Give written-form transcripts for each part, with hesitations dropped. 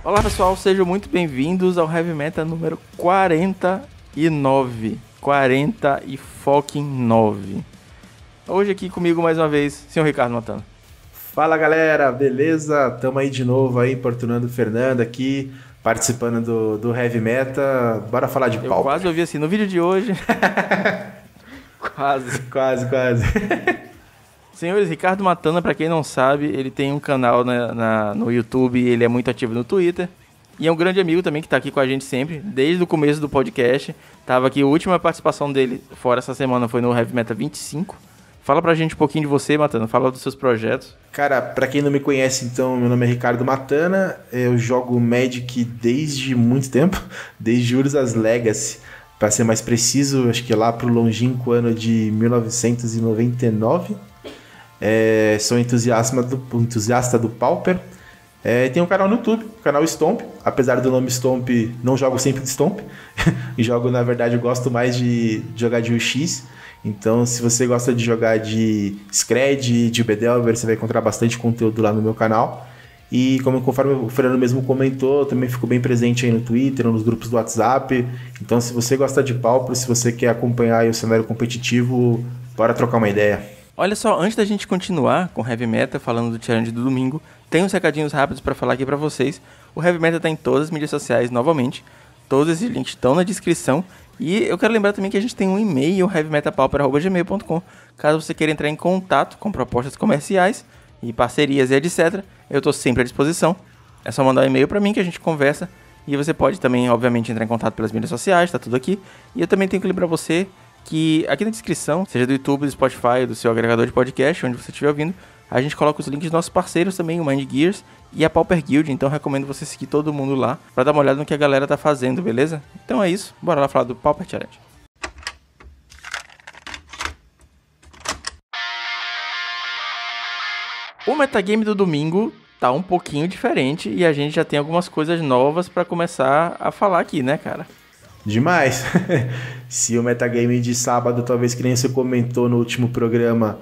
Olá pessoal, sejam muito bem-vindos ao Heavy Meta número 49. 40 e fucking 9. Hoje aqui comigo mais uma vez, senhor Ricardo Matano. Fala galera, beleza? Tamo aí de novo aí, importunando o Fernando aqui, participando do Heavy Meta. Bora falar de pau. Eu quase ouvi assim, no vídeo de hoje... Quase. Senhores, Ricardo Matana, pra quem não sabe, ele tem um canal no YouTube, ele é muito ativo no Twitter. E é um grande amigo também que tá aqui com a gente sempre, desde o começo do podcast. Tava aqui, a última participação dele, fora essa semana, foi no Heavy Meta 25. Fala pra gente um pouquinho de você, Matana, fala dos seus projetos. Cara, pra quem não me conhece, então, meu nome é Ricardo Matana, eu jogo Magic desde muito tempo, desde Urza's Legacy. Para ser mais preciso, acho que lá pro longínquo ano de 1999. Sou entusiasta do Pauper. Tenho um canal no YouTube, o canal Stomp. Apesar do nome Stomp, não jogo sempre de Stomp. Jogo, na verdade, eu gosto mais de jogar de UX. Então, se você gosta de jogar de Scred, de Bedelver, você vai encontrar bastante conteúdo lá no meu canal. E conforme o Fernando mesmo comentou, eu também fico bem presente aí no Twitter, nos grupos do WhatsApp. Então, se você gosta de Pauper, se você quer acompanhar aí o cenário competitivo, bora trocar uma ideia. Olha só, antes da gente continuar com o Heavy Meta, falando do challenge do domingo, tem uns recadinhos rápidos para falar aqui para vocês. O Heavy Meta tá em todas as mídias sociais novamente. Todos esses links estão na descrição. E eu quero lembrar também que a gente tem um e-mail, heavymetapauper@gmail.com. Caso você queira entrar em contato com propostas comerciais e parcerias e etc., eu estou sempre à disposição. É só mandar um e-mail para mim que a gente conversa. E você pode também, obviamente, entrar em contato pelas mídias sociais, tá tudo aqui. E eu também tenho que lembrar você que aqui na descrição, seja do YouTube, do Spotify, do seu agregador de podcast, onde você estiver ouvindo, a gente coloca os links dos nossos parceiros também, o Mind Gears e a Pauper Guild. Então recomendo você seguir todo mundo lá para dar uma olhada no que a galera tá fazendo, beleza? Então é isso, bora lá falar do Pauper Challenge. O metagame do domingo tá um pouquinho diferente e a gente já tem algumas coisas novas pra começar a falar aqui, né, cara? Demais! Se o metagame de sábado, talvez que nem você comentou no último programa,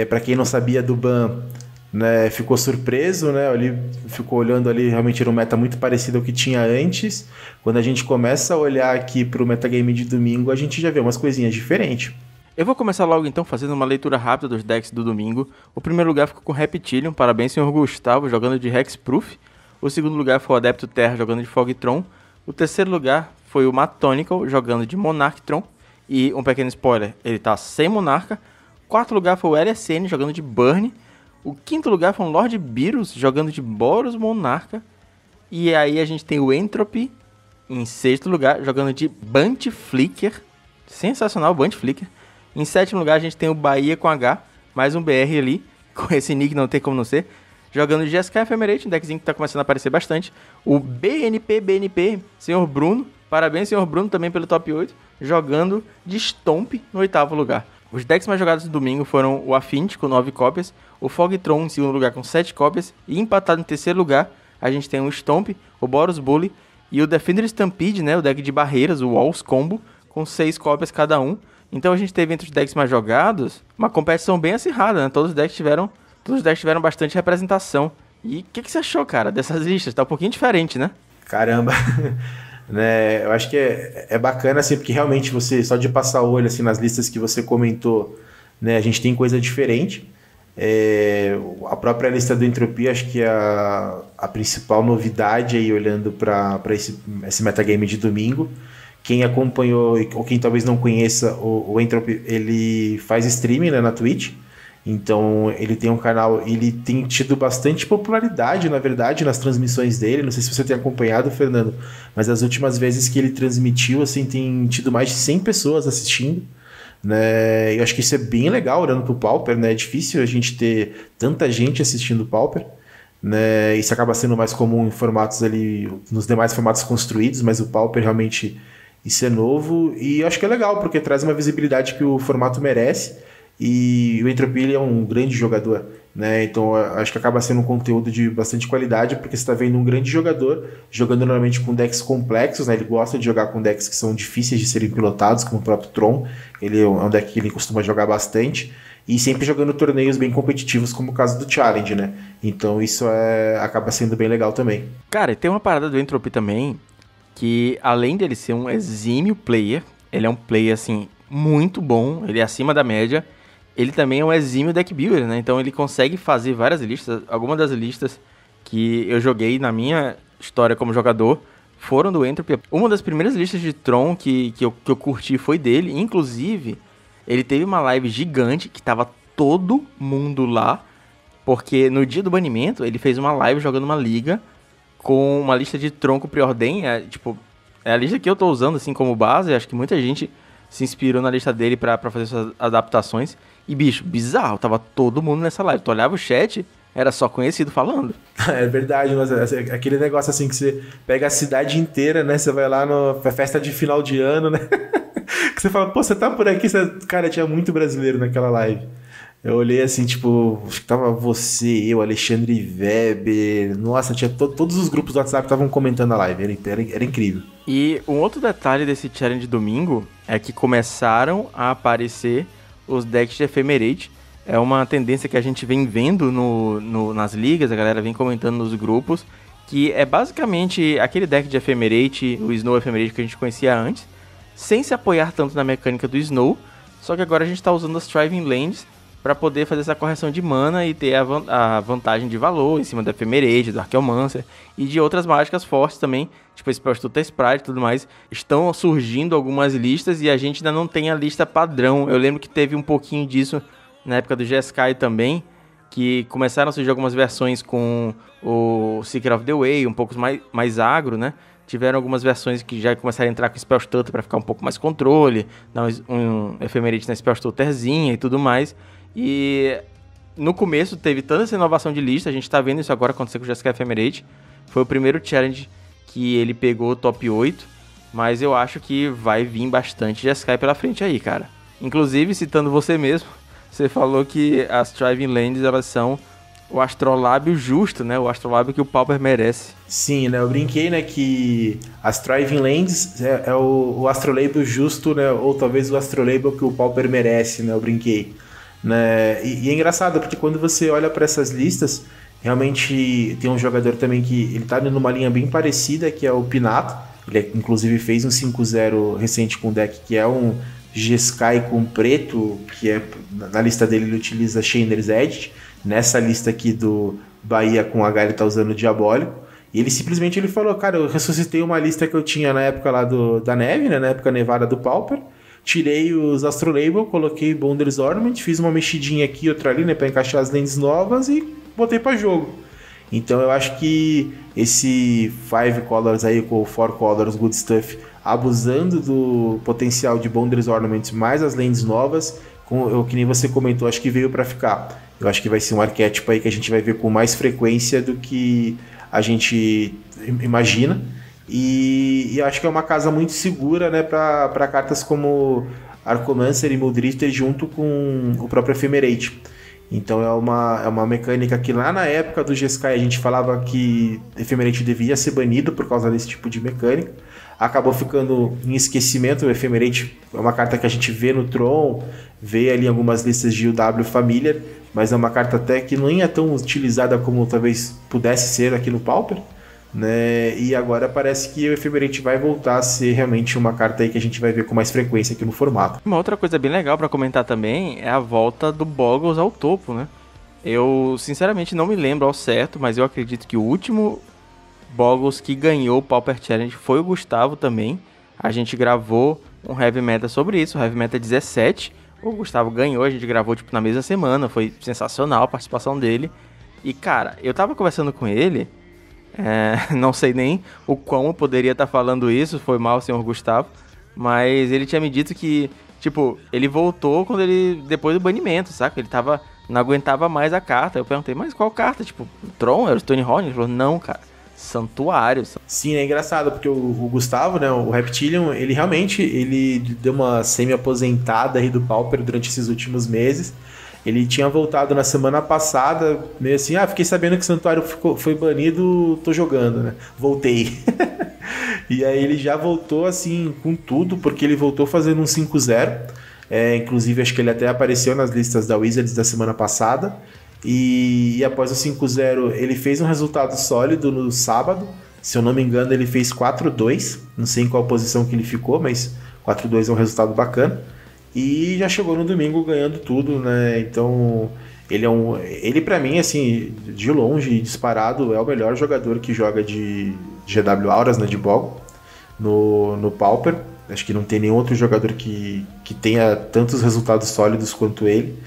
pra quem não sabia do ban, né, ficou surpreso, né? Ali, ficou olhando ali, realmente era um meta muito parecido ao que tinha antes. Quando a gente começa a olhar aqui pro metagame de domingo, a gente já vê umas coisinhas diferentes. Eu vou começar logo então fazendo uma leitura rápida dos decks do domingo. O primeiro lugar ficou com Reptilion, parabéns senhor Gustavo, jogando de Hexproof. O segundo lugar foi o Adepto Terra, jogando de Fogtron. O terceiro lugar foi o Matonical, jogando de Monarchtron. E um pequeno spoiler, ele tá sem Monarca. O quarto lugar foi o LSN, jogando de Burn. O quinto lugar foi o Lord Beerus, jogando de Boros Monarca. E aí a gente tem o Entropy em sexto lugar, jogando de Bunt Flicker. Sensacional, Bunt Flicker. Em sétimo lugar a gente tem o Bahia com H, mais um BR ali, com esse nick não tem como não ser. Jogando de GSK Ephemerate, um deckzinho que tá começando a aparecer bastante. O BNP, senhor Bruno, parabéns senhor Bruno também pelo top 8, jogando de Stomp no oitavo lugar. Os decks mais jogados no domingo foram o Affinity com 9 cópias, o Fogtron em segundo lugar com 7 cópias, e empatado em terceiro lugar a gente tem o Stomp, o Boros Bully e o Defender Stampede, né, o deck de barreiras, o Walls Combo, com 6 cópias cada um. Então a gente teve entre os decks mais jogados uma competição bem acirrada, né? Todos os decks tiveram bastante representação. E o que você achou, cara, dessas listas? Tá um pouquinho diferente, né? Caramba! Né? Eu acho que é bacana, assim, porque realmente você, só de passar o olho assim, nas listas que você comentou, né, a gente tem coisa diferente. A própria lista do Entropia, acho que é a principal novidade aí, olhando para esse metagame de domingo. Quem acompanhou, ou quem talvez não conheça, o Entropy, ele faz streaming, né, na Twitch. Então ele tem um canal, ele tem tido bastante popularidade, na verdade, nas transmissões dele. Não sei se você tem acompanhado, Fernando, mas as últimas vezes que ele transmitiu, assim, tem tido mais de 100 pessoas assistindo, né? Eu acho que isso é bem legal, olhando pro Pauper, né? É difícil a gente ter tanta gente assistindo o Pauper, né? Isso acaba sendo mais comum em formatos ali, nos demais formatos construídos, mas o Pauper realmente... Isso é novo e eu acho que é legal, porque traz uma visibilidade que o formato merece. E o Entropy é um grande jogador, né? Então acho que acaba sendo um conteúdo de bastante qualidade, porque você está vendo um grande jogador jogando normalmente com decks complexos, né? Ele gosta de jogar com decks que são difíceis de serem pilotados, como o próprio Tron. Ele é um deck que ele costuma jogar bastante. e sempre jogando torneios bem competitivos, como o caso do Challenge, né? Então isso acaba sendo bem legal também. Cara, e tem uma parada do Entropy também, que além dele ser um exímio player, ele é um player, assim, muito bom, ele é acima da média, ele também é um exímio deck builder, né? Então ele consegue fazer várias listas, algumas das listas que eu joguei na minha história como jogador foram do Entropy. Uma das primeiras listas de Tron que eu curti foi dele, inclusive ele teve uma live gigante que tava todo mundo lá, porque no dia do banimento ele fez uma live jogando uma liga com uma lista de Tron com preordem, é a lista que eu tô usando assim como base, acho que muita gente se inspirou na lista dele pra fazer essas adaptações. E, bicho, bizarro, tava todo mundo nessa live. Tu olhava o chat, era só conhecido falando. É verdade, mas aquele negócio assim que você pega a cidade inteira, né? Você vai lá na festa de final de ano, né? Que você fala, pô, você tá por aqui? Cara, tinha muito brasileiro naquela live. Eu olhei assim, tipo, acho que tava você, eu, Alexandre Weber. Nossa, tinha todos os grupos do WhatsApp estavam comentando a live. Era incrível. E um outro detalhe desse challenge de domingo é que começaram a aparecer os decks de Ephemerate. É uma tendência que a gente vem vendo nas ligas, a galera vem comentando nos grupos, que é basicamente aquele deck de Ephemerate, o Snow Ephemerate que a gente conhecia antes, sem se apoiar tanto na mecânica do Snow, só que agora a gente está usando as Thriving Lands para poder fazer essa correção de mana e ter a vantagem de valor em cima do Ephemerate, do Archaeomancer e de outras mágicas fortes também, tipo Spellstutter Sprite e tudo mais. Estão surgindo algumas listas e a gente ainda não tem a lista padrão. Eu lembro que teve um pouquinho disso na época do Jeskai também, que começaram a surgir algumas versões com o Seeker of the Way, um pouco mais agro, né? Tiveram algumas versões que já começaram a entrar com Spellstutter para ficar um pouco mais controle, dar um Ephemerate na Spellstutterzinha e tudo mais. E no começo teve toda essa inovação de lista, a gente tá vendo isso agora acontecer com o Jeskai Ephemerate. Foi o primeiro challenge que ele pegou o top 8, mas eu acho que vai vir bastante Jeskai pela frente aí, cara. Inclusive, citando você mesmo, você falou que as Thriving Lands, elas são o astrolábio justo, né? O astrolábio que o Pauper merece. Sim, né? Eu brinquei, né, que as Thriving Lands é o astrolábio justo, né? Ou talvez o astrolábio que o Pauper merece, né? Eu brinquei. Né? E é engraçado, porque quando você olha para essas listas, realmente tem um jogador também que ele tá numa linha bem parecida, que é o Pinato. Ele inclusive fez um 5-0 recente com o deck, que é um Jeskai com preto, que é na lista dele ele utiliza Shander's Edge. Nessa lista aqui do Bahia com H ele tá usando o Diabólico. E ele simplesmente falou, cara, eu ressuscitei uma lista que eu tinha na época lá da neve, né? Na época nevada do Pauper. Tirei os Astrolabel, coloquei Bonders Ornament, fiz uma mexidinha aqui, outra ali, né, pra encaixar as lentes novas e botei pra jogo. Então eu acho que esse 5 Colors aí, com o 4 Colors Good Stuff, abusando do potencial de Bonders Ornament mais as lentes novas, que nem você comentou, acho que veio pra ficar. Eu acho que vai ser um arquétipo aí que a gente vai ver com mais frequência do que a gente imagina. E eu acho que é uma casa muito segura, né, para cartas como Archaeomancer e Muldrifter junto com o próprio Ephemerate. Então é uma mecânica que lá na época do Jeskai a gente falava que Ephemerate devia ser banido por causa desse tipo de mecânica. Acabou ficando em esquecimento. O Ephemerate é uma carta que a gente vê no Tron, vê ali algumas listas de UW Familiar, mas é uma carta até que não é tão utilizada como talvez pudesse ser aqui no Pauper. Né? E agora parece que o Ephemerate vai voltar a ser realmente uma carta aí que a gente vai ver com mais frequência aqui no formato. Uma outra coisa bem legal pra comentar também é a volta do Boggles ao topo, né? Eu sinceramente não me lembro ao certo, mas eu acredito que o último Boggles que ganhou o Pauper Challenge foi o Gustavo também. A gente gravou um Heavy Meta sobre isso, o Heavy Meta 17. O Gustavo ganhou, a gente gravou tipo na mesma semana, foi sensacional a participação dele. E cara, eu tava conversando com ele... não sei nem o quão eu poderia estar falando isso, foi mal, senhor Gustavo, mas ele tinha me dito que, tipo, ele voltou depois do banimento, saca? Ele não aguentava mais a carta. Eu perguntei, mas qual carta? Tipo, Tron, era o Stonehorn? Ele falou, não, cara, Santuário. Sim, é engraçado, porque o Gustavo, né, o Reptilian, ele realmente deu uma semi-aposentada aí do Pauper durante esses últimos meses. Ele tinha voltado na semana passada, meio assim, fiquei sabendo que o Santuário foi banido, tô jogando, né? Voltei. E aí ele já voltou, assim, com tudo, porque ele voltou fazendo um 5-0. Inclusive, acho que ele até apareceu nas listas da Wizards da semana passada. E após o 5-0, ele fez um resultado sólido no sábado. Se eu não me engano, ele fez 4-2. Não sei em qual posição que ele ficou, mas 4-2 é um resultado bacana. E já chegou no domingo ganhando tudo, né? Então, ele para mim, assim, de longe, disparado, é o melhor jogador que joga de GW Auras, né, de Bogo, no Pauper. Acho que não tem nenhum outro jogador que tenha tantos resultados sólidos quanto ele,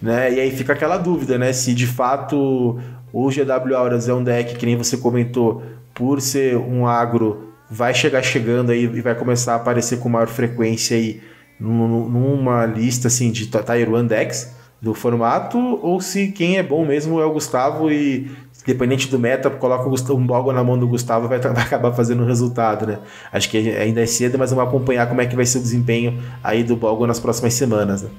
né? E aí fica aquela dúvida, né? Se de fato o GW Auras é um deck, que nem você comentou, por ser um agro, vai chegando aí e vai começar a aparecer com maior frequência aí numa lista assim, de Tier 1 decks do formato, ou se quem é bom mesmo é o Gustavo e, independente do meta, coloca um Bogo na mão do Gustavo e vai acabar fazendo o resultado, né? Acho que ainda é cedo, mas vamos acompanhar como é que vai ser o desempenho aí do Bogo nas próximas semanas, né?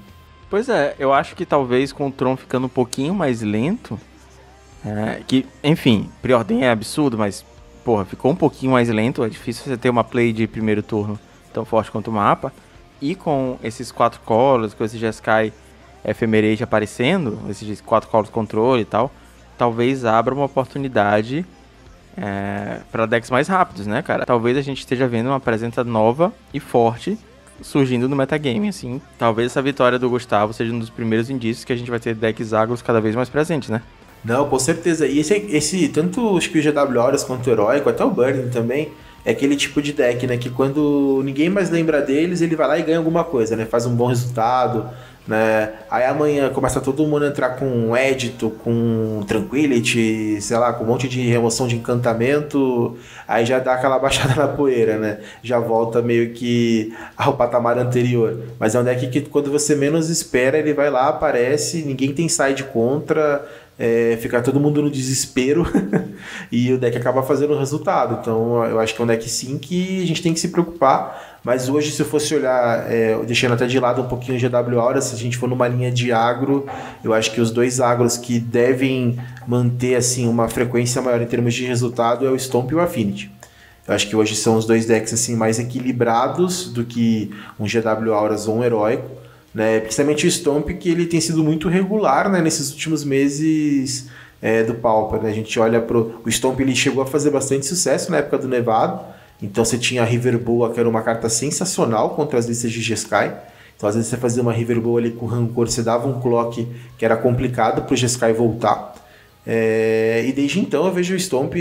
Pois é, eu acho que talvez com o Tron ficando um pouquinho mais lento, que, enfim, preordem é absurdo, mas, porra, ficou um pouquinho mais lento, é difícil você ter uma play de primeiro turno tão forte quanto o mapa, e com esses 4 colos, com esse Jeskai Ephemerate aparecendo, esses 4 colos controle e tal, talvez abra uma oportunidade para decks mais rápidos, né, cara? Talvez a gente esteja vendo uma presença nova e forte surgindo no metagame, assim. Talvez essa vitória do Gustavo seja um dos primeiros indícios que a gente vai ter decks agros cada vez mais presentes, né? Não, com certeza. E esse tanto acho que o GW Auras quanto o Heróico, até o Burning também, é aquele tipo de deck, né, que quando ninguém mais lembra deles, ele vai lá e ganha alguma coisa, né? Faz um bom resultado, né? Aí amanhã começa todo mundo a entrar com Edito, com Tranquility, sei lá, com um monte de remoção de encantamento, aí já dá aquela baixada na poeira, né? Já volta meio que ao patamar anterior. Mas é um deck que quando você menos espera, ele vai lá, aparece, ninguém tem side contra, fica todo mundo no desespero e o deck acaba fazendo o resultado. Então eu acho que é um deck sim que a gente tem que se preocupar. Mas hoje, se eu fosse olhar, deixando até de lado um pouquinho o GW Aura, se a gente for numa linha de agro, eu acho que os dois agros que devem manter assim, uma frequência maior em termos de resultado é o Stomp e o Affinity. Eu acho que hoje são os dois decks assim, mais equilibrados do que um GW Auras ou um Heróico, né? Principalmente o Stomp, que ele tem sido muito regular, né, nesses últimos meses do Pauper, né? A gente olha o Stomp, ele chegou a fazer bastante sucesso na época do Nevado. Então você tinha a River Boa, que era uma carta sensacional contra as listas de Jeskai. Então às vezes você fazia uma River Boa ali com Rancor, você dava um clock que era complicado para o Jeskai voltar. E desde então eu vejo o Stomp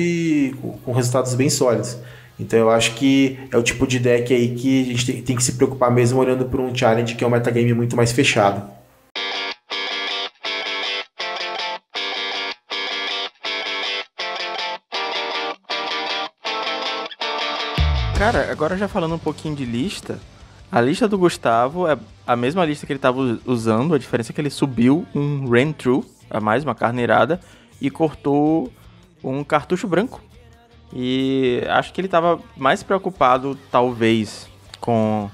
com resultados bem sólidos. Então eu acho que é o tipo de deck aí que a gente tem que se preocupar mesmo olhando para um challenge que é um metagame muito mais fechado. Cara, agora já falando um pouquinho de lista, a lista do Gustavo é a mesma lista que ele estava usando, a diferença é que ele subiu um Rain True, a mais uma carneirada, e cortou um cartucho branco. E acho que ele estava mais preocupado, talvez, com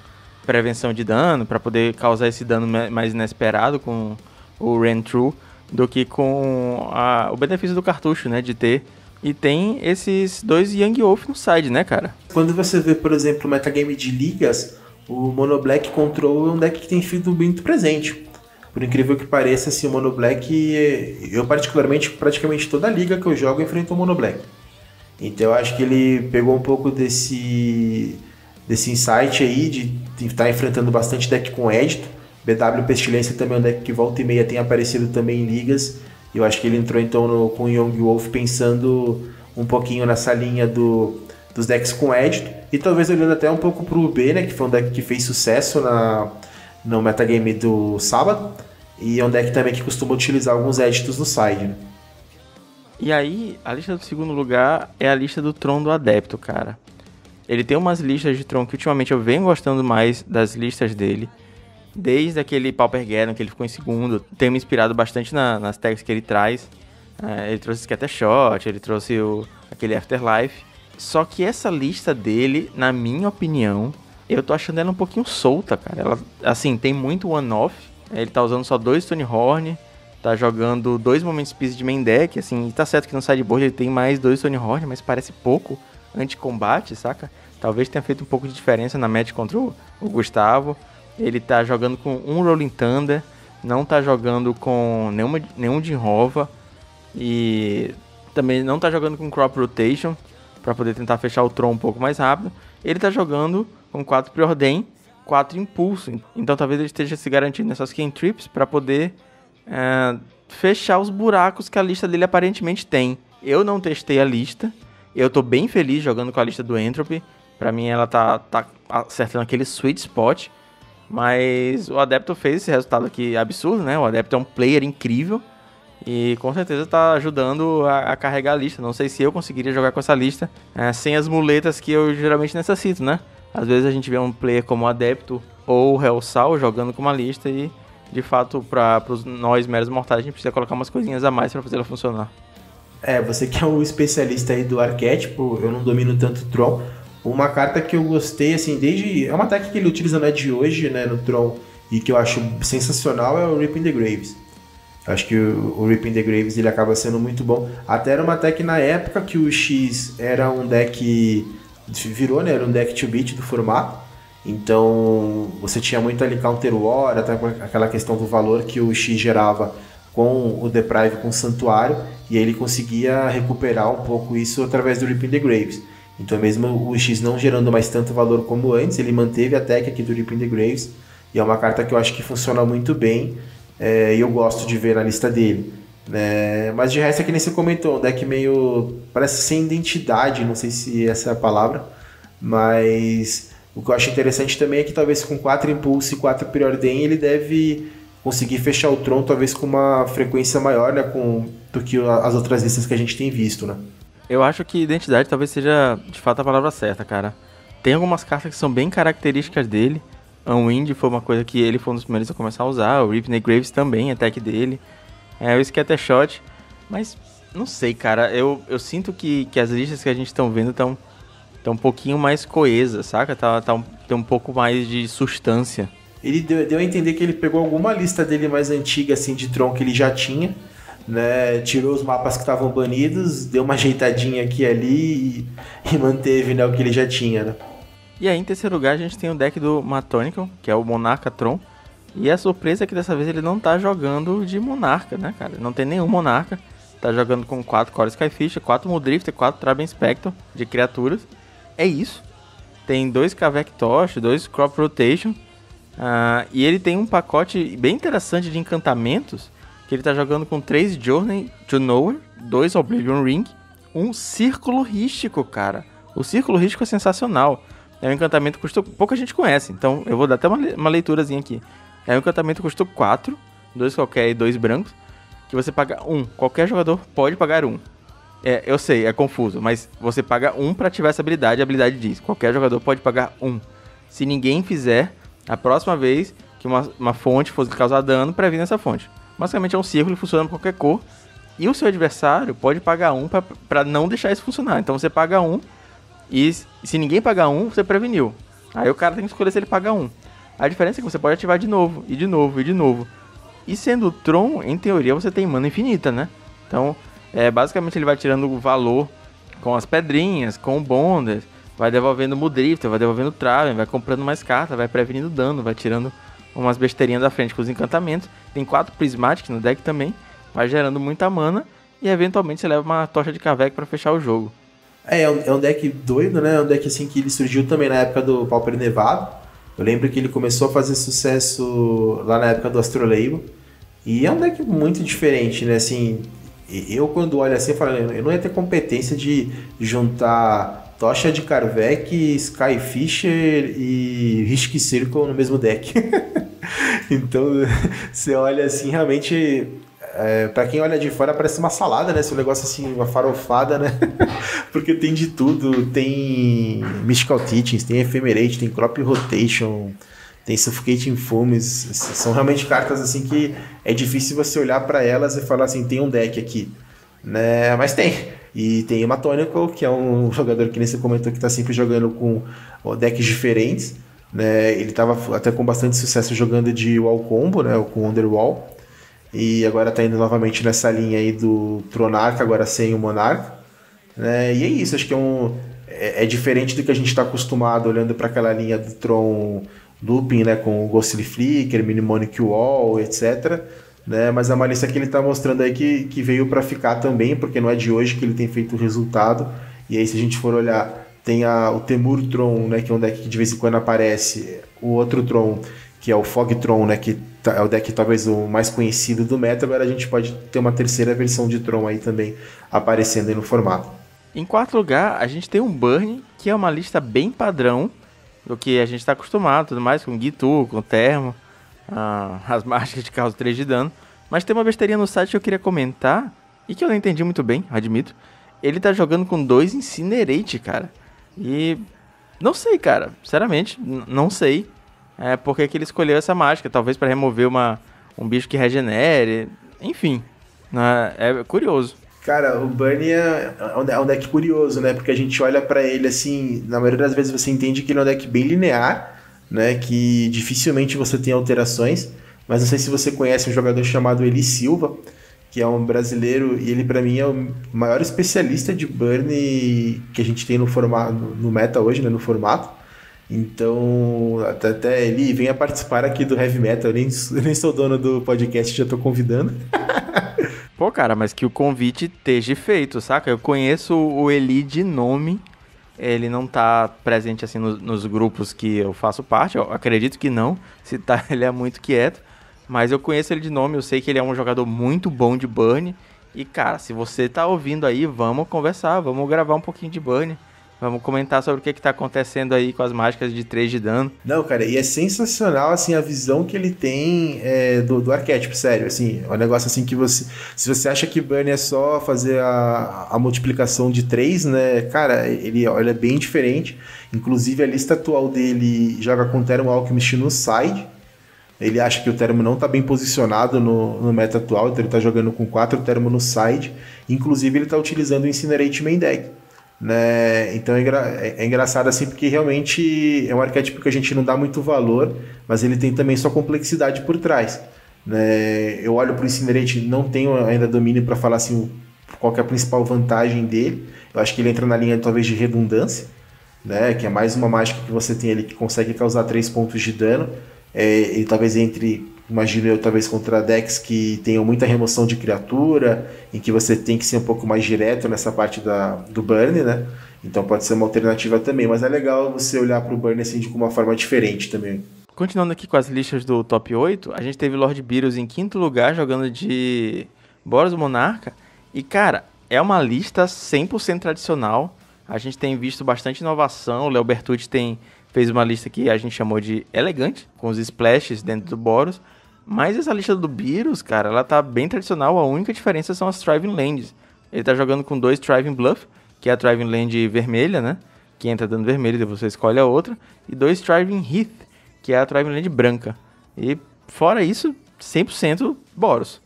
prevenção de dano, para poder causar esse dano mais inesperado com o Rain True, do que com o benefício do cartucho, né, de ter. E tem esses dois Young Wolf no side, né, cara? Quando você vê, por exemplo, o metagame de ligas, o Mono Black Control é um deck que tem sido muito presente. Por incrível que pareça, assim, o Mono Black, eu particularmente, praticamente toda liga que eu jogo enfrento o Mono Black. Então eu acho que ele pegou um pouco desse insight aí de estar enfrentando bastante deck com Edito. BW Pestilência também é um deck que volta e meia tem aparecido também em ligas. Eu acho que ele entrou então com o Young Wolf pensando um pouquinho nessa linha dos decks com Edito e talvez olhando até um pouco pro UB, né, que foi um deck que fez sucesso no metagame do sábado e é um deck também que costuma utilizar alguns Editos no side, né? E aí, a lista do segundo lugar é a lista do Tron do Adepto, cara. Ele tem umas listas de Tron que ultimamente eu venho gostando mais das listas dele. Desde aquele Paupergeddon que ele ficou em segundo, tem me inspirado bastante nas tags que ele traz. Ele trouxe Scattershot, ele trouxe aquele Afterlife. Só que essa lista dele, na minha opinião, eu tô achando ela um pouquinho solta, cara. Ela, assim, tem muito one-off. Ele tá usando só 2 Stonehorn, tá jogando 2 Moment Piece de main deck, assim, e tá certo que no sideboard ele tem mais 2 Stonehorn, mas parece pouco anti-combate, saca? Talvez tenha feito um pouco de diferença na match contra o Gustavo. Ele tá jogando com um Rolling Thunder, não tá jogando com nenhum Jinhova e também não tá jogando com Crop Rotation para poder tentar fechar o Tron um pouco mais rápido. Ele tá jogando com 4 Preordain, 4 Impulso. Então talvez ele esteja se garantindo nessas cantrips para poder fechar os buracos que a lista dele aparentemente tem. Eu não testei a lista, eu tô bem feliz jogando com a lista do Entropy. Pra mim ela tá acertando aquele sweet spot. Mas o Adepto fez esse resultado aqui absurdo, né? O Adepto é um player incrível e com certeza tá ajudando a carregar a lista. Não sei se eu conseguiria jogar com essa lista sem as muletas que eu geralmente necessito, né? Às vezes a gente vê um player como o Adepto ou o Hellsal jogando com uma lista e, de fato, para nós meros mortais, a gente precisa colocar umas coisinhas a mais para fazer ela funcionar. Você que é o especialista aí do arquétipo, eu não domino tanto o Tron. Uma carta que eu gostei, assim, é uma tech que ele utiliza não é de hoje, né, no Tron, e que eu acho sensacional é o Rip in the Graves. Eu acho que o Rip in the Graves ele acaba sendo muito bom. Até era uma tech na época que o X era um deck, virou, né, era um deck 2-bit do formato. Então você tinha muito ali Counter War, até aquela questão do valor que o X gerava com o Deprive, com o Santuário, e aí ele conseguia recuperar um pouco isso através do Rip in the Graves. Então mesmo o X não gerando mais tanto valor como antes, ele manteve a tech aqui do Rip in the Graves, e é uma carta que eu acho que funciona muito bem, e eu gosto de ver na lista dele. Mas de resto é que nem você comentou, um deck meio, parece sem identidade, não sei se essa é a palavra, mas o que eu acho interessante também é que talvez com 4 Impulse e 4 Preordain ele deve conseguir fechar o Tron talvez com uma frequência maior, né, do que as outras listas que a gente tem visto, né? Eu acho que identidade talvez seja de fato a palavra certa, cara. Tem algumas cartas que são bem características dele. Unwind foi uma coisa que ele foi um dos primeiros a começar a usar. O Rip in the Graves também, a tech dele. O Scattershot. Mas, não sei, cara. Eu sinto que as listas que a gente estão vendo estão um pouquinho mais coesas, saca? Tem um pouco mais de substância. Ele deu a entender que ele pegou alguma lista dele mais antiga, assim, de Tron que ele já tinha, né? Tirou os mapas que estavam banidos, deu uma ajeitadinha aqui e ali e manteve, né, o que ele já tinha, né? E aí, em terceiro lugar, a gente tem o deck do Matonical, que é o Monarca Tron. E a surpresa é que dessa vez ele não tá jogando de Monarca, né, cara? Não tem nenhum Monarca. Tá jogando com 4 Core Skyfish, 4 Muldrift e 4 Traben Spectre de criaturas. É isso. Tem 2 Kavek Tosh, 2 Crop Rotation. E ele tem um pacote bem interessante de encantamentos, que ele tá jogando com 3 Journey to Nowhere, 2 Oblivion Ring, 1 Círculo Rístico, cara. O Círculo Rístico é sensacional. É um encantamento que pouca gente conhece, então eu vou dar até uma leiturazinha aqui. É um encantamento que custa 4, 2 qualquer e 2 brancos, que você paga 1. Qualquer jogador pode pagar 1. Eu sei, é confuso, mas você paga 1 para ativar essa habilidade. A habilidade diz, qualquer jogador pode pagar 1. Se ninguém fizer, a próxima vez que uma fonte fosse causar dano, previne essa fonte. Basicamente é um círculo funcionando por qualquer cor. E o seu adversário pode pagar 1 para não deixar isso funcionar. Então você paga 1 e se ninguém pagar 1, você preveniu. Aí o cara tem que escolher se ele paga 1. A diferença é que você pode ativar de novo, e de novo, e de novo. E sendo o Tron, em teoria você tem mana infinita, né? Então, basicamente ele vai tirando o valor com as pedrinhas, com o Bonders, vai devolvendo o Muldrifter, vai devolvendo o Traven, vai comprando mais cartas, vai prevenindo dano, vai tirando umas besteirinhas da frente com os encantamentos. Tem 4 Prismatic no deck também, vai gerando muita mana e eventualmente você leva uma tocha de Kavek pra fechar o jogo. É um deck doido, né? É um deck assim que ele surgiu também na época do Pauper Nevado. Eu lembro que ele começou a fazer sucesso lá na época do Astrolabe. E é um deck muito diferente, né? Assim, eu quando olho assim, eu falo, eu não ia ter competência de juntar Tocha de Kavek, Skyfisher e Risk Circle no mesmo deck. Então, você olha assim, realmente... pra quem olha de fora parece uma salada, né? Esse negócio assim, uma farofada, né? Porque tem de tudo. Tem Mystical Teachings, tem Ephemerate, tem Crop Rotation, tem Suffocating Fumes. São realmente cartas assim que é difícil você olhar para elas e falar assim, tem um deck aqui, né? Mas tem. E tem o Matonical, que é um jogador que nem você comentou que tá sempre jogando com decks diferentes, né? Ele tava até com bastante sucesso jogando de Wall Combo, né? Com Underwall. E agora tá indo novamente nessa linha aí do Tronarca, agora sem o Monarca, né? E é isso, acho que é diferente do que a gente está acostumado olhando para aquela linha do Tron Looping, né, com o Ghostly Flicker, Mnemonic Wall, etc. Né, mas é uma lista que ele está mostrando aí que veio para ficar também, porque não é de hoje que ele tem feito o resultado. E aí, se a gente for olhar, tem o Temur Tron, né, que é um deck que de vez em quando aparece, o outro Tron, que é o Fog Tron, né, que é o deck talvez o mais conhecido do meta. Agora a gente pode ter uma terceira versão de Tron aí também aparecendo aí no formato. Em quarto lugar, a gente tem um Burn, que é uma lista bem padrão do que a gente está acostumado, tudo mais, com Gitu, com Termo, as mágicas de carros 3 de dano. Mas tem uma besteirinha no site que eu queria comentar, e que eu não entendi muito bem, admito. Ele tá jogando com 2 Incinerate, cara. E não sei, cara, sinceramente, não sei por que ele escolheu essa mágica. Talvez para remover um bicho que regenere, enfim, é curioso. Cara, o Burn é um deck curioso, né? Porque a gente olha pra ele assim, na maioria das vezes você entende que ele é um deck bem linear, né? Que dificilmente você tem alterações. Mas não sei se você conhece um jogador chamado Eli Silva, que é um brasileiro, e ele pra mim é o maior especialista de Burn que a gente tem no formato, no meta hoje, né? No formato. Então, até ele venha participar aqui do Heavy Metal. Eu nem sou dono do podcast, já tô convidando. Pô, cara, mas que o convite esteja feito, saca? Eu conheço o Eli de nome, ele não tá presente assim nos grupos que eu faço parte, eu acredito que não, se tá, ele é muito quieto, mas eu conheço ele de nome, eu sei que ele é um jogador muito bom de Burn, e cara, se você tá ouvindo aí, vamos conversar, vamos gravar um pouquinho de Burn. Vamos comentar sobre o que tá acontecendo aí com as mágicas de 3 de dano. Não, cara, e é sensacional, assim, a visão que ele tem do arquétipo, sério, assim, é um negócio assim que se você acha que Burn é só fazer a multiplicação de 3, né, cara, ele é bem diferente. Inclusive, a lista atual dele joga com Thermo Alchemist no side. Ele acha que o Thermo não tá bem posicionado no meta atual, então ele tá jogando com 4 Thermo no side. Inclusive, ele tá utilizando o Incinerate Main Deck. Né? Então é engraçado assim, porque realmente é um arquétipo que a gente não dá muito valor, mas ele tem também sua complexidade por trás, né? Eu olho para o Incinerate, não tenho ainda domínio para falar assim, qual que é a principal vantagem dele. Eu acho que ele entra na linha talvez de redundância, né? Que é mais uma mágica que você tem ali que consegue causar 3 pontos de dano. Ele talvez entre, imagino eu, talvez contra decks que tenham muita remoção de criatura, em que você tem que ser um pouco mais direto nessa parte do Burn, né? Então pode ser uma alternativa também, mas é legal você olhar para o Burn assim de uma forma diferente também. Continuando aqui com as listas do top 8, a gente teve Lord Beerus em quinto lugar, jogando de Boros Monarca. E cara, é uma lista 100% tradicional. A gente tem visto bastante inovação. O Léo Bertucci fez uma lista que a gente chamou de elegante, com os splashes dentro do Boros. Mas essa lista do Beerus, cara, ela tá bem tradicional. A única diferença são as Thriving Lands. Ele tá jogando com 2 Thriving Bluff, que é a Thriving Land vermelha, né? Que entra dando vermelho, e você escolhe a outra. E 2 Thriving Heath, que é a Thriving Land branca. E fora isso, 100% Boros.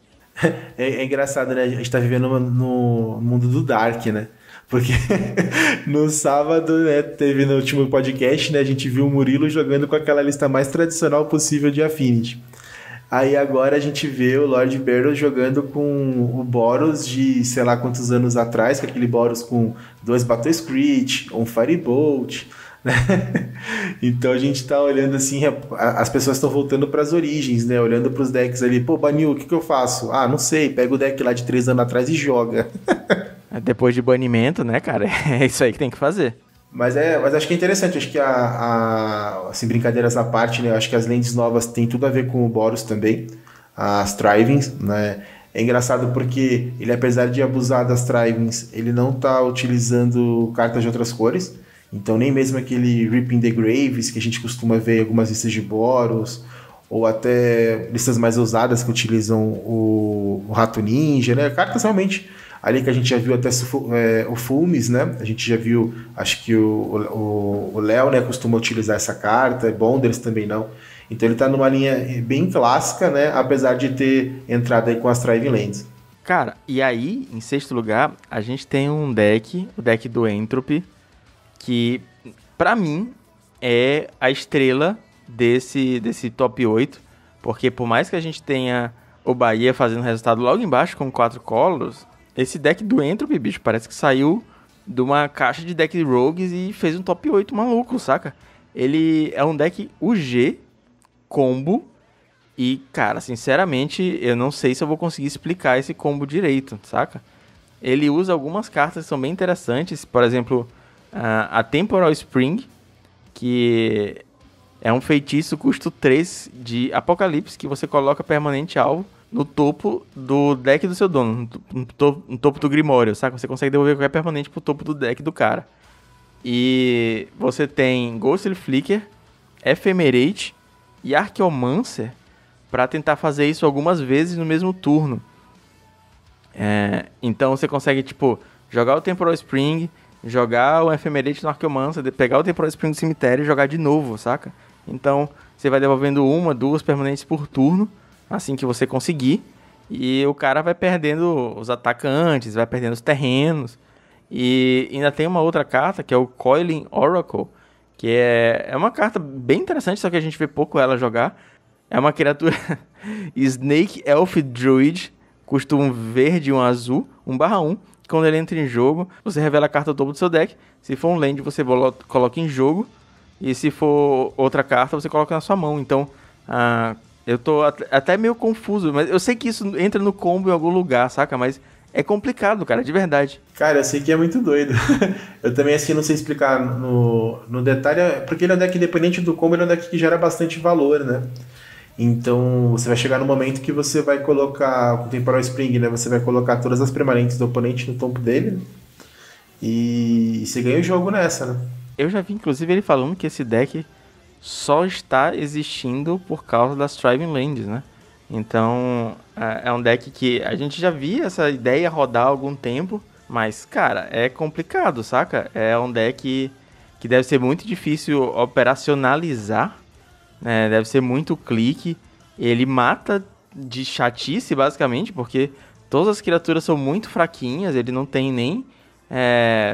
É engraçado, né? A gente tá vivendo no mundo do Dark, né? Porque no sábado, né, teve no último podcast, né, a gente viu o Murilo jogando com aquela lista mais tradicional possível de Affinity. Aí agora a gente vê o Lord Beerus jogando com o Boros de sei lá quantos anos atrás, com aquele Boros com 2 Battle Screech, um Firebolt, né? Então a gente tá olhando assim, as pessoas estão voltando para as origens, né? Olhando para os decks ali, pô, Banil, o que eu faço? Ah, não sei, pega o deck lá de 3 anos atrás e joga. Depois de banimento, né, cara? É isso aí que tem que fazer. Mas acho que é interessante, acho que assim, brincadeiras à parte, né? Acho que as lentes novas têm tudo a ver com o Boros também, as Thrivings, né? É engraçado porque ele, apesar de abusar das Thrivings, ele não tá utilizando cartas de outras cores, então nem mesmo aquele Ripping the Graves que a gente costuma ver em algumas listas de Boros, ou até listas mais ousadas que utilizam o Rato Ninja, né? Cartas realmente ali que a gente já viu até o Fulmis, né? A gente já viu, acho que o Léo, né, costuma utilizar essa carta, Bonders também não. Então ele tá numa linha bem clássica, né? Apesar de ter entrado aí com as Thriving Lands. Cara, e aí, em sexto lugar, a gente tem um deck, o deck do Entropy, que pra mim é a estrela desse top 8, porque por mais que a gente tenha o Bahia fazendo resultado logo embaixo com 4 Colors, esse deck do Entropy, bicho, parece que saiu de uma caixa de deck de Rogues e fez um top 8 maluco, saca? Ele é um deck UG, combo. E, cara, sinceramente, eu não sei se eu vou conseguir explicar esse combo direito, saca? Ele usa algumas cartas que são bem interessantes. Por exemplo, a Temporal Spring, que é um feitiço custo 3 de Apocalipse, que você coloca permanente alvo no topo do deck do seu dono, no topo do Grimório, saca? Você consegue devolver qualquer permanente pro topo do deck do cara. E você tem Ghostly Flicker, Ephemerate e Archaeomancer para tentar fazer isso algumas vezes no mesmo turno. Então você consegue, tipo, jogar o Temporal Spring, jogar o Ephemerate no Archaeomancer, pegar o Temporal Spring do cemitério e jogar de novo, saca? Então você vai devolvendo 1, 2 permanentes por turno, assim que você conseguir. E o cara vai perdendo os atacantes, vai perdendo os terrenos. E ainda tem uma outra carta, que é o Coiling Oracle, que é uma carta bem interessante, só que a gente vê pouco ela jogar. É uma criatura Snake Elf Druid, custa um verde e um azul, 1/1. Quando ele entra em jogo, você revela a carta do topo do seu deck. Se for um land, você coloca em jogo. E se for outra carta, você coloca na sua mão. Então, eu tô até meio confuso, mas eu sei que isso entra no combo em algum lugar, saca? Mas é complicado, cara, de verdade. Cara, eu sei que é muito doido. Eu também, assim, não sei explicar no detalhe, porque ele é um deck independente do combo, ele é um deck que gera bastante valor, né? Então, você vai chegar no momento que você vai colocar, com o Temporal Spring, né? Você vai colocar todas as permanentes do oponente no topo dele, né? E você ganha o jogo nessa, né? Eu já vi, inclusive, ele falando que esse deck só está existindo por causa das Thriving Lands, né? Então, é um deck que a gente já via essa ideia rodar há algum tempo, mas, cara, é complicado, saca? É um deck que deve ser muito difícil operacionalizar, né? Deve ser muito clique. Ele mata de chatice, basicamente, porque todas as criaturas são muito fraquinhas, ele não tem nem,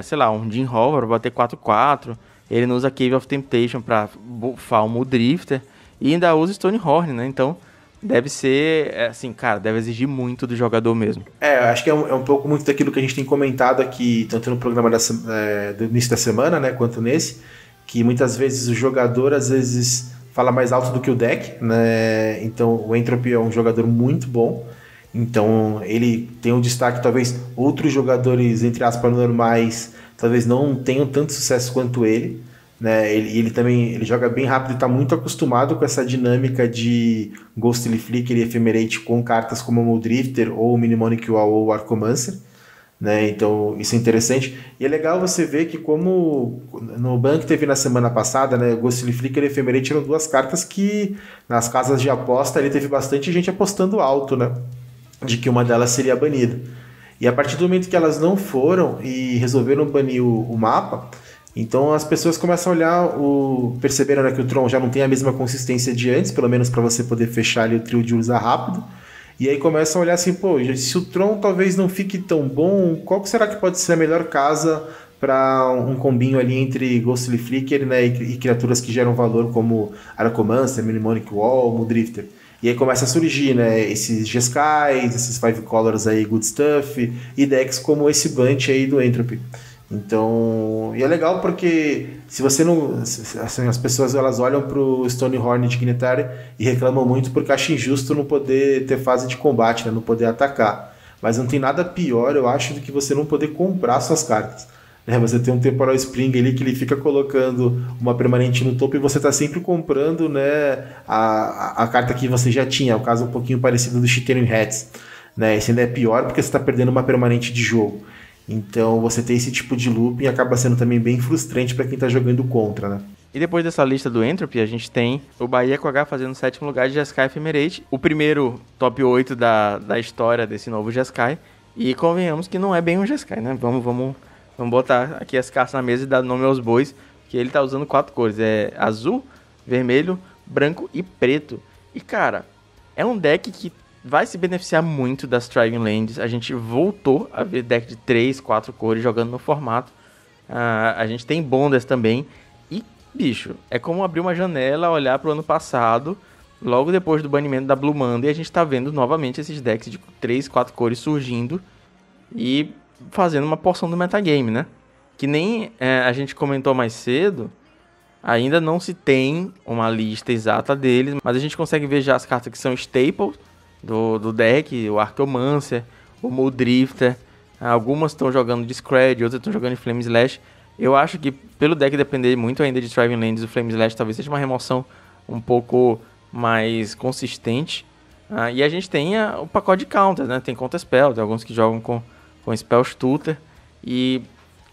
sei lá, um Jim Hover pra bater 4/4, ele não usa Cave of Temptation pra buffar o Muldrifter, e ainda usa Stonehorn, né? Então, deve ser, assim, cara, deve exigir muito do jogador mesmo. Acho que é um pouco muito daquilo que a gente tem comentado aqui, tanto no programa do início da semana, né, quanto nesse, que muitas vezes o jogador, às vezes, fala mais alto do que o deck, né? Então, o Entropy é um jogador muito bom. Então, ele tem um destaque, talvez outros jogadores, entre aspas, normais, talvez não tenham tanto sucesso quanto ele, né? Ele também ele joga bem rápido e está muito acostumado com essa dinâmica de Ghostly Flicker e Ephemerate com cartas como o Muldrifter ou o Mnemonic Wall ou o Arcomancer, né? Então isso é interessante. E é legal você ver que, como no ban que teve na semana passada, né, Ghostly Flicker e Ephemerate eram duas cartas que nas casas de aposta ali teve bastante gente apostando alto, né, de que uma delas seria banida. E a partir do momento que elas não foram e resolveram banir o mapa, então as pessoas começam a olhar, perceberam, né, que o Tron já não tem a mesma consistência de antes, pelo menos para você poder fechar ali o trio de Urza rápido. E aí começam a olhar assim, pô, se o Tron talvez não fique tão bom, qual será que pode ser a melhor casa para um combinho ali entre Ghostly Flicker, né, e criaturas que geram valor como Arcomancer, Mnemonic Wall, Muldrifter. E aí começa a surgir, né, esses Jeskai, esses Five Colors aí, Good Stuff, e decks como esse Bunch aí do Entropy. Então, e é legal porque se você não, assim, as pessoas elas olham pro Stonehorn Dignitário e reclamam muito porque acham injusto não poder ter fase de combate, né, não poder atacar. Mas não tem nada pior, eu acho, do que você não poder comprar suas cartas. Você tem um Temporal Spring ali que ele fica colocando uma permanente no topo e você está sempre comprando, né, a carta que você já tinha, o caso um pouquinho parecido do Chittering Hats, né? Esse ainda é pior porque você está perdendo uma permanente de jogo. Então você ter esse tipo de looping acaba sendo também bem frustrante para quem está jogando contra, né? E depois dessa lista do Entropy, a gente tem o Bahia com H fazendo o 7º lugar de Jeskai Ephemerate, o primeiro top 8 da história desse novo Jeskai. E convenhamos que não é bem um Jeskai, né? Vamos botar aqui as cartas na mesa e dar nome aos bois, que ele tá usando 4 cores. É azul, vermelho, branco e preto. E, cara, é um deck que vai se beneficiar muito das Thriving Lands. A gente voltou a ver deck de 3, 4 cores jogando no formato. A gente tem Bonders também. E, bicho, é como abrir uma janela, olhar pro ano passado, logo depois do banimento da Blue Monday, a gente tá vendo novamente esses decks de 3, 4 cores surgindo e fazendo uma porção do metagame, né? Que nem a gente comentou mais cedo, Ainda não se tem uma lista exata deles, mas a gente consegue ver já as cartas que são staples do deck, o Archaeomancer, o Muldrifter. Algumas estão jogando de Scred, outras estão jogando de Flame Slash. Eu acho que pelo deck depender muito ainda de Thriving Lands, o Flame Slash talvez seja uma remoção um pouco mais consistente. E a gente tem o pacote de counters, né? Tem Counter Spell, tem alguns que jogam com Spell Stutter. E,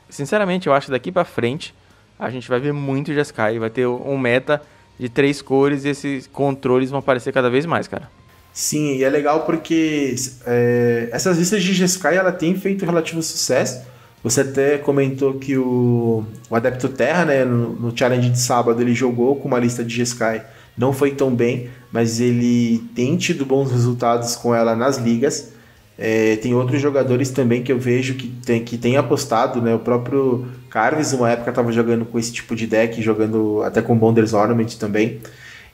sinceramente, eu acho que daqui pra frente a gente vai ver muito Jeskai. Vai ter um meta de 3 cores e esses controles vão aparecer cada vez mais, cara. Sim, e é legal porque essas listas de Jeskai ela tem feito relativo sucesso. Você até comentou que o Adepto Terra, né, no challenge de sábado, ele jogou com uma lista de Jeskai. Não foi tão bem, mas ele tem tido bons resultados com ela nas ligas. Tem outros jogadores também que eu vejo que tem apostado, né? O próprio Carves, uma época, estava jogando com esse tipo de deck, jogando até com Bonders Ornament também.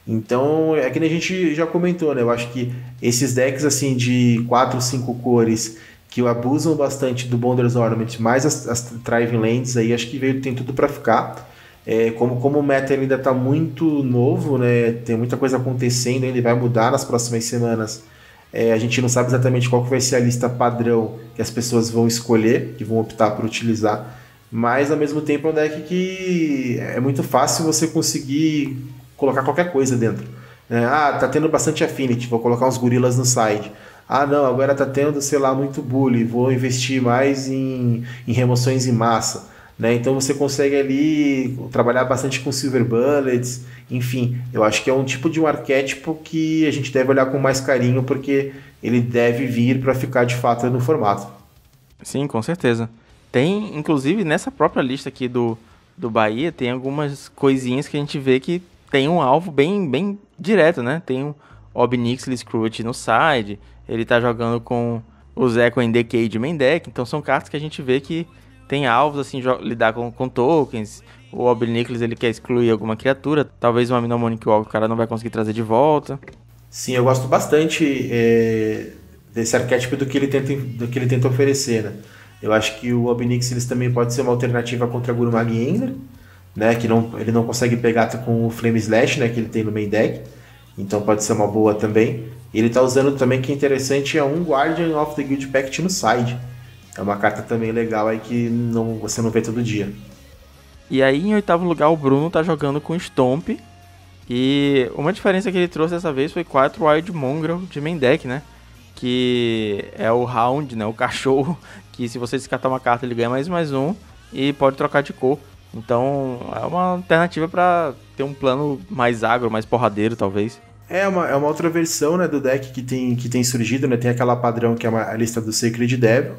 Então, é que nem a gente já comentou, né? Eu acho que esses decks assim de 4, 5 cores que abusam bastante do Bonders Ornament, mais as Thriving Lands, aí acho que tem tudo para ficar. Como o meta ainda está muito novo, né? Tem muita coisa acontecendo, ele vai mudar nas próximas semanas. A gente não sabe exatamente qual que vai ser a lista padrão que as pessoas vão escolher, que vão optar por utilizar, mas ao mesmo tempo é um deck que é muito fácil você conseguir colocar qualquer coisa dentro. Tá tendo bastante Affinity, vou colocar uns gorilas no side. Não, agora tá tendo, sei lá, muito bully, vou investir mais em remoções em massa. Né? Então você consegue ali trabalhar bastante com Silver Bullets, enfim, eu acho que é um tipo de um arquétipo que a gente deve olhar com mais carinho, porque ele deve vir para ficar de fato no formato. Sim, com certeza. Tem, inclusive, nessa própria lista aqui do Bahia, tem algumas coisinhas que a gente vê que tem um alvo bem direto, né? Tem um Obnixil Screwed no side, ele tá jogando com o Zeco em Decade main deck, então são cartas que a gente vê que tem alvos, assim, lidar com tokens. O Obnixil, ele quer excluir alguma criatura. Talvez uma Mnemonic Wall que o cara não vai conseguir trazer de volta. Sim, eu gosto bastante desse arquétipo do que ele tenta oferecer, né? Eu acho que o Obnixil também pode ser uma alternativa contra a Gurmag Ender, né? Que ele não consegue pegar com o Flame Slash, né? Que ele tem no main deck. Então pode ser uma boa também. Ele tá usando também, que é interessante, um Guardian of the Guild Pact no side. É uma carta também legal aí que você não vê todo dia. E aí, em 8º lugar, o Bruno tá jogando com Stomp. E uma diferença que ele trouxe dessa vez foi 4 Wild Mongrel de main deck, né? Que é o Hound, né? O cachorro, que se você descartar uma carta, ele ganha mais um e pode trocar de cor. Então, é uma alternativa para ter um plano mais agro, mais porradeiro, talvez. É uma outra versão, né, do deck que tem surgido, né? Tem aquela padrão que é a lista do Sacred Devil,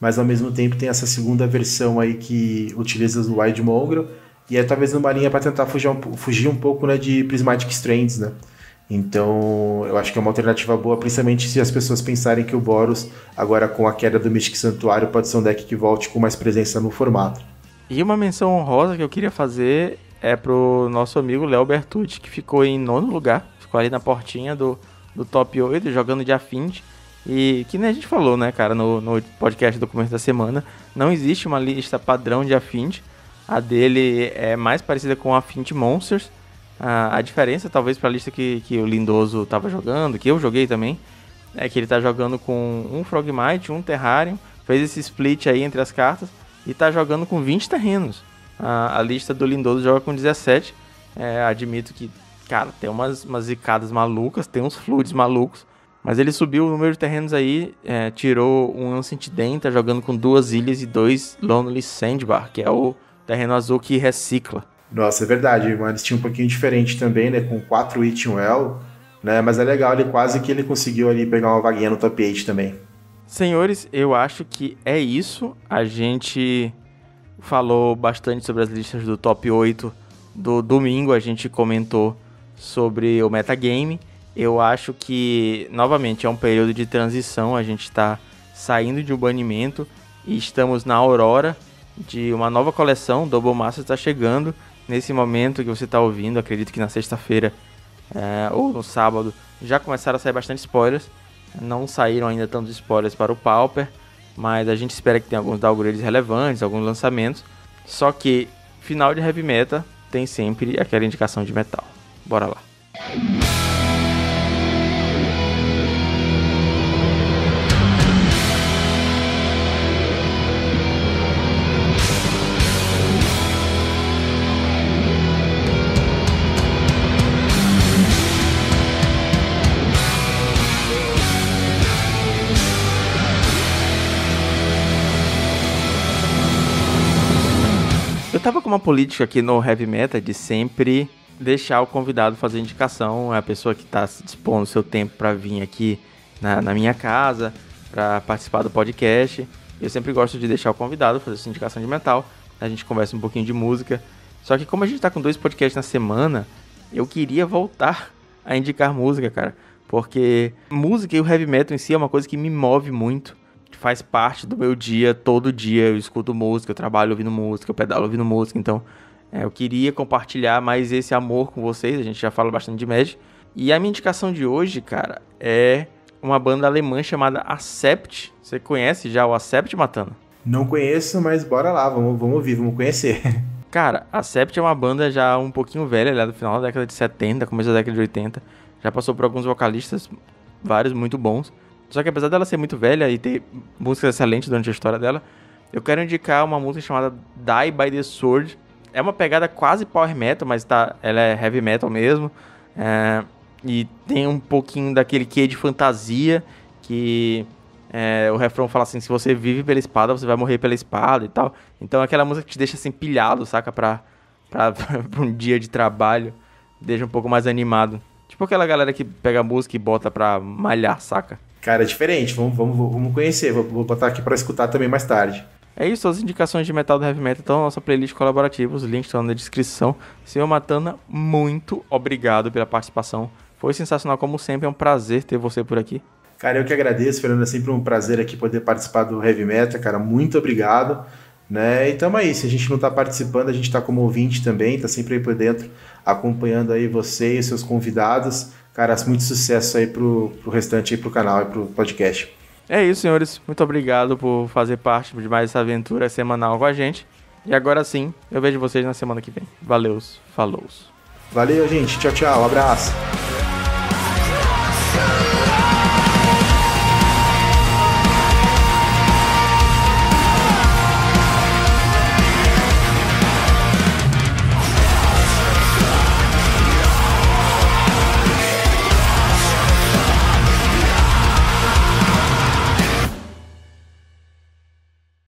mas ao mesmo tempo tem essa segunda versão aí que utiliza o Wild Mongrel, e é talvez uma linha para tentar fugir um pouco, né, de Prismatic Strands, né? Então eu acho que é uma alternativa boa, principalmente se as pessoas pensarem que o Boros, agora com a queda do Mystic Santuário, pode ser um deck que volte com mais presença no formato. E uma menção honrosa que eu queria fazer é pro nosso amigo Léo Bertucci, que ficou em 9º lugar, ficou ali na portinha do top 8, jogando de Affinity. E que nem a gente falou, né, cara, no podcast do começo da semana, não existe uma lista padrão de Affinity. A dele é mais parecida com a Affinity Monsters. A diferença, talvez, para a lista que o Lindoso estava jogando, que eu joguei também, é que ele tá jogando com um Frogmite, um Terrarium, fez esse split aí entre as cartas e tá jogando com 20 terrenos. A lista do Lindoso joga com 17. Admito que, cara, tem umas zicadas malucas, tem uns fluids malucos. Mas ele subiu o número de terrenos aí, tirou um Ancient Den, tá jogando com 2 ilhas e 2 Lonely Sandbar, que é o terreno azul que recicla. Nossa, é verdade, uma listinha um pouquinho diferente também, né, com 4 Eating Well, né, mas é legal, ele conseguiu ali pegar uma vaguinha no top 8 também. Senhores, eu acho que é isso. A gente falou bastante sobre as listas do top 8 do domingo, a gente comentou sobre o metagame. Eu acho que, novamente, é um período de transição, a gente está saindo de um banimento e estamos na aurora de uma nova coleção. Double Master está chegando nesse momento que você está ouvindo, acredito que na sexta-feira ou no sábado já começaram a sair bastante spoilers. Não saíram ainda tantos spoilers para o Pauper, mas a gente espera que tenha alguns downgrades relevantes, alguns lançamentos. Só que final de Heavy Meta tem sempre aquela indicação de metal. Bora lá. Eu tava com uma política aqui no Heavy Metal de sempre deixar o convidado fazer indicação, a pessoa que tá se dispondo o seu tempo para vir aqui na minha casa, para participar do podcast. Eu sempre gosto de deixar o convidado fazer essa indicação de metal, a gente conversa um pouquinho de música. Só que como a gente tá com 2 podcasts na semana, eu queria voltar a indicar música, cara. Porque música e o Heavy Metal em si é uma coisa que me move muito. Faz parte do meu dia, todo dia eu escuto música, eu trabalho ouvindo música, eu pedalo ouvindo música, então eu queria compartilhar mais esse amor com vocês, a gente já fala bastante de Mad. E a minha indicação de hoje, cara, é uma banda alemã chamada Accept. Você conhece já o Accept, Matana? Não conheço, mas bora lá, vamos ouvir, vamos conhecer. Cara, Accept é uma banda já um pouquinho velha, ela é do final da década de 70, começo da década de 80, já passou por alguns vocalistas, vários muito bons. Só que apesar dela ser muito velha e ter músicas excelentes durante a história dela, eu quero indicar uma música chamada Die by the Sword. É uma pegada quase power metal, mas ela é heavy metal mesmo. E tem um pouquinho daquele quê de fantasia, que o refrão fala assim, se você vive pela espada, você vai morrer pela espada e tal. Então é aquela música que te deixa assim pilhado, saca? Pra um dia de trabalho, deixa um pouco mais animado. Tipo aquela galera que pega a música e bota pra malhar, saca? Cara, é diferente, vamos conhecer, vou botar aqui pra escutar também mais tarde. É isso, as indicações de metal do Heavy Metal estão na nossa playlist colaborativa, os links estão na descrição. Senhor Matana, muito obrigado pela participação, foi sensacional como sempre, é um prazer ter você por aqui. Cara, eu que agradeço, Fernando, é sempre um prazer aqui poder participar do Heavy Metal, cara, muito obrigado, né, e tamo aí, se a gente não tá participando, a gente tá como ouvinte também, tá sempre aí por dentro, acompanhando aí você e seus convidados. Cara, muito sucesso aí pro restante aí, pro canal e pro podcast. É isso, senhores. Muito obrigado por fazer parte de mais essa aventura semanal com a gente. E agora sim, eu vejo vocês na semana que vem. Valeus, falou. Valeu, gente. Tchau, tchau. Um abraço.